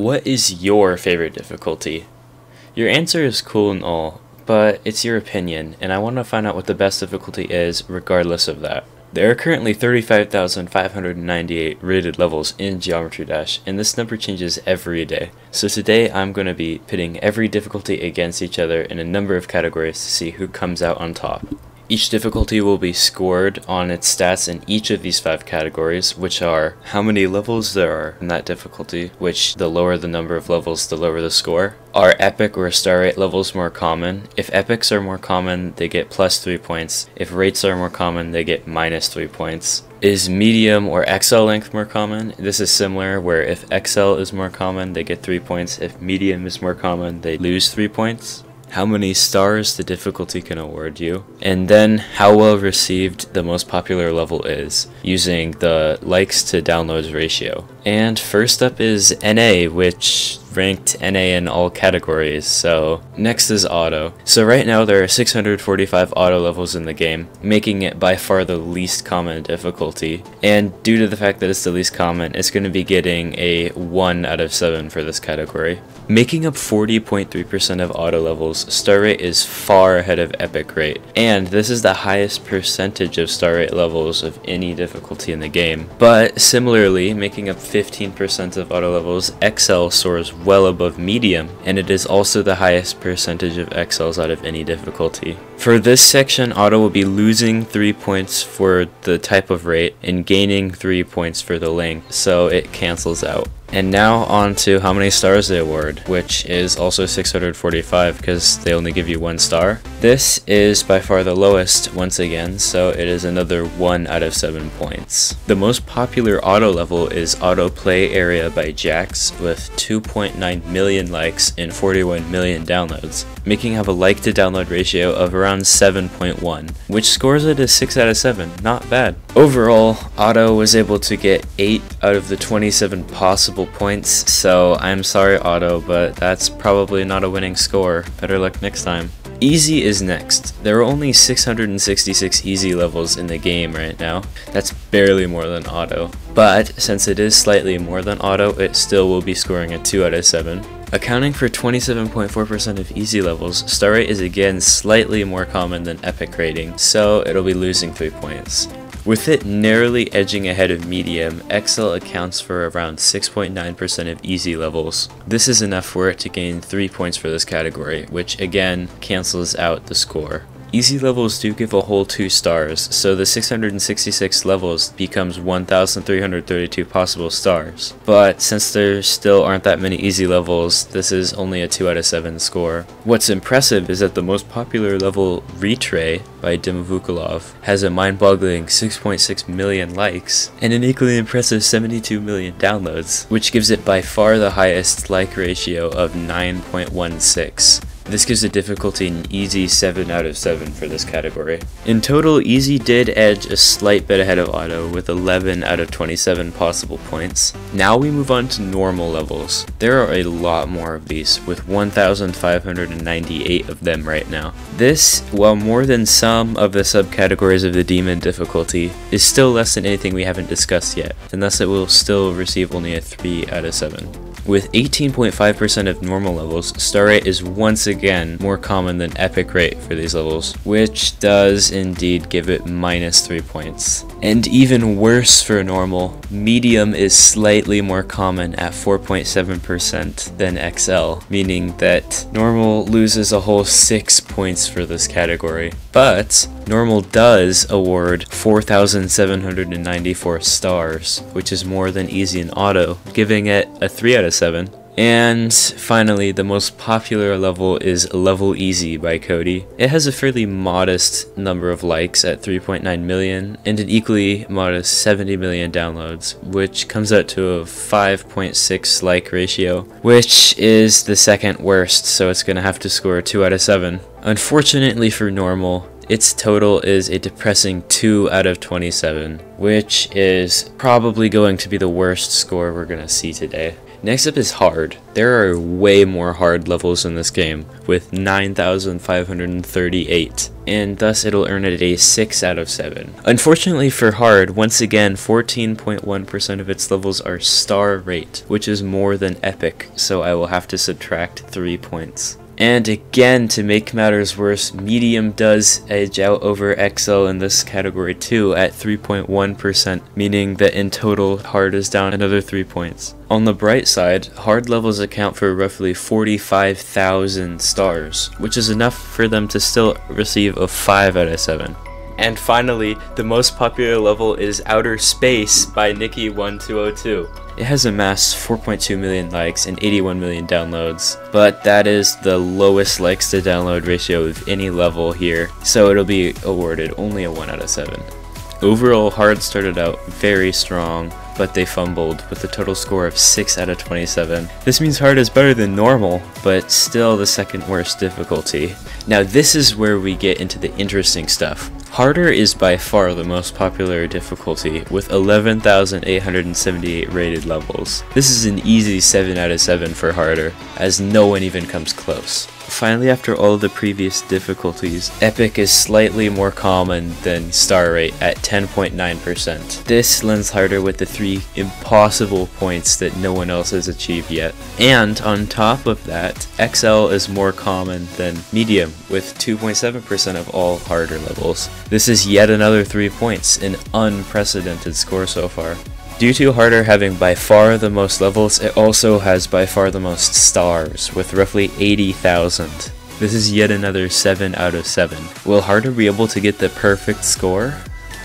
What is your favorite difficulty? Your answer is cool and all, but it's your opinion, and I want to find out what the best difficulty is regardless of that. There are currently 35,598 rated levels in Geometry Dash, and this number changes every day. So today I'm going to be pitting every difficulty against each other in a number of categories to see who comes out on top. Each difficulty will be scored on its stats in each of these 5 categories, which are how many levels there are in that difficulty, which the lower the number of levels, the lower the score. Are epic or star rate levels more common? If epics are more common, they get plus 3 points. If rates are more common, they get minus 3 points. Is medium or XL length more common? This is similar, where if XL is more common, they get 3 points. If medium is more common, they lose 3 points. How many stars the difficulty can award you, and then how well received the most popular level is, using the likes to downloads ratio. And first up is NA, which ranked NA in all categories. So next is auto. So right now there are 645 auto levels in the game, making it by far the least common difficulty. And due to the fact that it's the least common, it's going to be getting a 1 out of 7 for this category. Making up 40.3% of auto levels, star rate is far ahead of epic rate, and this is the highest percentage of star rate levels of any difficulty in the game. But similarly, making up 15% of auto levels, XL soars well above medium, and it is also the highest percentage of XLs out of any difficulty. For this section, auto will be losing 3 points for the type of rate and gaining 3 points for the length, so it cancels out. And now on to how many stars they award, which is also 645 because they only give you 1 star. This is by far the lowest once again, so it is another 1 out of 7 points. The most popular auto level is Auto Play Area by Jax with 2.9 million likes and 41 million downloads, making have a like to download ratio of around 7.1, which scores it as 6 out of 7, not bad. Overall, Auto was able to get 8 out of the 27 possible points, so I'm sorry Auto, but that's probably not a winning score. Better luck next time. Easy is next. There are only 666 easy levels in the game right now. That's barely more than auto. But since it is slightly more than auto, it still will be scoring a 2 out of 7. Accounting for 27.4% of easy levels, star rate is again slightly more common than epic rating, so it'll be losing 3 points. With it narrowly edging ahead of medium, XL accounts for around 6.9% of easy levels. This is enough for it to gain 3 points for this category, which again cancels out the score. Easy levels do give a whole 2 stars, so the 666 levels becomes 1,332 possible stars. But since there still aren't that many easy levels, this is only a 2 out of 7 score. What's impressive is that the most popular level, Retray by Dimovukulov, has a mind-boggling 6.6 million likes and an equally impressive 72 million downloads, which gives it by far the highest like ratio of 9.16. This gives the difficulty an easy 7 out of 7 for this category. In total, easy did edge a slight bit ahead of auto with 11 out of 27 possible points. Now we move on to normal levels. There are a lot more of these, with 1,598 of them right now. This, while more than some of the subcategories of the demon difficulty, is still less than anything we haven't discussed yet, and thus it will still receive only a 3 out of 7. With 18.5% of normal levels, star rate is once again more common than epic rate for these levels, which does indeed give it minus 3 points. And even worse for normal, medium is slightly more common at 4.7% than XL, meaning that normal loses a whole 6 points for this category. But normal does award 4,794 stars, which is more than easy and auto, giving it a 3 out of 7. And finally, the most popular level is Level Easy by Cody. It has a fairly modest number of likes at 3.9 million and an equally modest 70 million downloads, which comes out to a 5.6 like ratio, which is the second worst, so it's going to have to score a 2 out of 7. Unfortunately for normal, its total is a depressing 2 out of 27, which is probably going to be the worst score we're going to see today. Next up is hard. There are way more hard levels in this game, with 9,538, and thus it'll earn it a 6 out of 7. Unfortunately for hard, once again 14.1% of its levels are star rate, which is more than epic, so I will have to subtract 3 points. And again, to make matters worse, medium does edge out over XL in this category too at 3.1%, meaning that in total hard is down another 3 points. On the bright side, hard levels account for roughly 45,000 stars, which is enough for them to still receive a 5 out of 7. And finally, the most popular level is Outer Space by Nikki1202. It has amassed 4.2 million likes and 81 million downloads, but that is the lowest likes to download ratio of any level here, so it'll be awarded only a 1 out of 7. Overall, hard started out very strong, but they fumbled with a total score of 6 out of 27. This means hard is better than normal, but still the second worst difficulty. Now this is where we get into the interesting stuff. Harder is by far the most popular difficulty, with 11,878 rated levels. This is an easy 7 out of 7 for harder, as no one even comes close. Finally, after all of the previous difficulties, epic is slightly more common than star rate at 10.9%. This lends harder with the 3 impossible points that no one else has achieved yet. And on top of that, XL is more common than medium, with 2.7% of all harder levels. This is yet another 3 points, an unprecedented score so far. Due to harder having by far the most levels, it also has by far the most stars, with roughly 80,000. This is yet another 7 out of 7. Will harder be able to get the perfect score?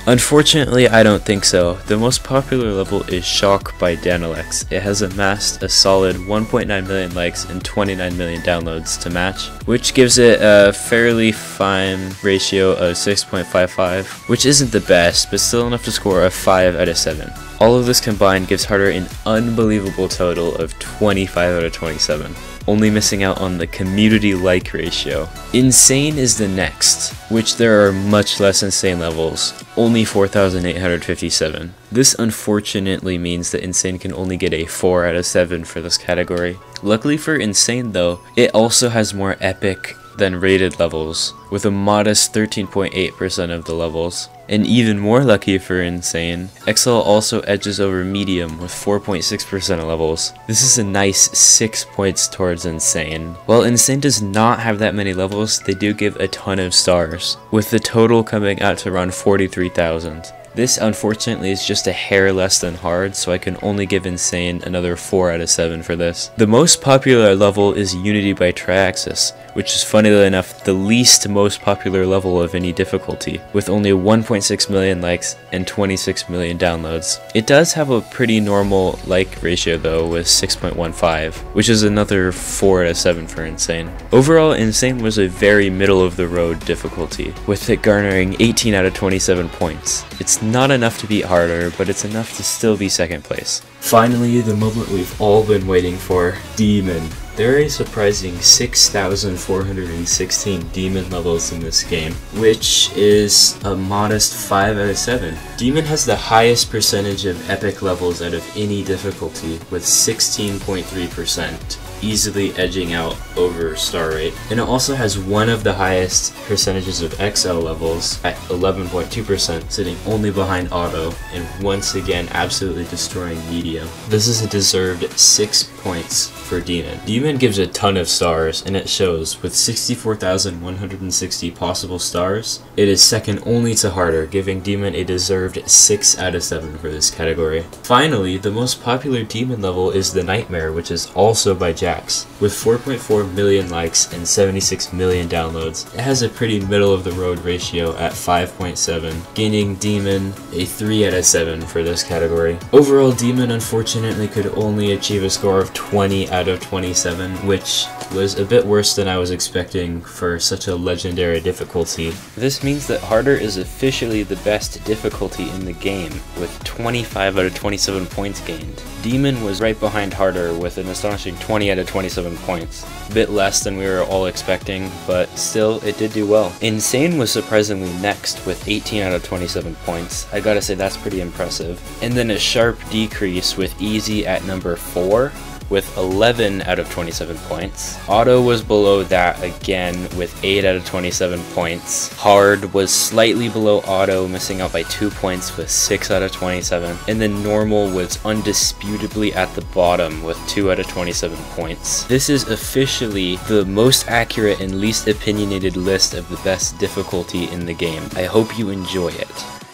Unfortunately, I don't think so. The most popular level is Shock by Danalex. It has amassed a solid 1.9 million likes and 29 million downloads to match, which gives it a fairly fine ratio of 6.55, which isn't the best, but still enough to score a 5 out of 7. All of this combined gives harder an unbelievable total of 25 out of 27. Only missing out on the community like ratio. Insane is the next, which there are much less insane levels, only 4,857. This unfortunately means that Insane can only get a 4 out of 7 for this category. Luckily for Insane though, it also has more epic than rated levels, with a modest 13.8% of the levels. And even more lucky for Insane, XL also edges over Medium with 4.6% of levels. This is a nice 6 points towards Insane. While Insane does not have that many levels, they do give a ton of stars, with the total coming out to around 43,000. This unfortunately is just a hair less than hard, so I can only give Insane another 4 out of 7 for this. The most popular level is Unity by Triaxis, which is funnily enough the least most popular level of any difficulty, with only 1.6 million likes and 26 million downloads. It does have a pretty normal like ratio though, with 6.15, which is another 4 out of 7 for Insane. Overall, Insane was a very middle of the road difficulty, with it garnering 18 out of 27 points. It's not enough to beat harder, but it's enough to still be second place. Finally, the moment we've all been waiting for, Demon. There are a surprising 6,416 Demon levels in this game, which is a modest 5 out of 7. Demon has the highest percentage of epic levels out of any difficulty, with 16.3%. Easily edging out over star rate, and it also has one of the highest percentages of XL levels at 11.2%, sitting only behind Auto, and once again absolutely destroying Medium. This is a deserved 6 points for Demon. Demon gives a ton of stars, and it shows. With 64,160 possible stars, it is second only to Harder, giving Demon a deserved 6 out of 7 for this category. Finally, the most popular Demon level is the Nightmare, which is also by Jax. With 4.4 million likes and 76 million downloads, it has a pretty middle of the road ratio at 5.7, gaining Demon a 3 out of 7 for this category. Overall, Demon unfortunately could only achieve a score of 20 out of 27, which was a bit worse than I was expecting for such a legendary difficulty. This means that Harder is officially the best difficulty in the game, with 25 out of 27 points gained. Demon was right behind Harder with an astonishing 20 out of 27 points. A bit less than we were all expecting, but still, it did do well. Insane was surprisingly next with 18 out of 27 points. I gotta say that's pretty impressive. And then a sharp decrease with Easy at number 4, with 11 out of 27 points. Auto was below that again with 8 out of 27 points. Hard was slightly below auto, missing out by 2 points with 6 out of 27. And then normal was undisputably at the bottom with 2 out of 27 points. This is officially the most accurate and least opinionated list of the best difficulty in the game. I hope you enjoy it.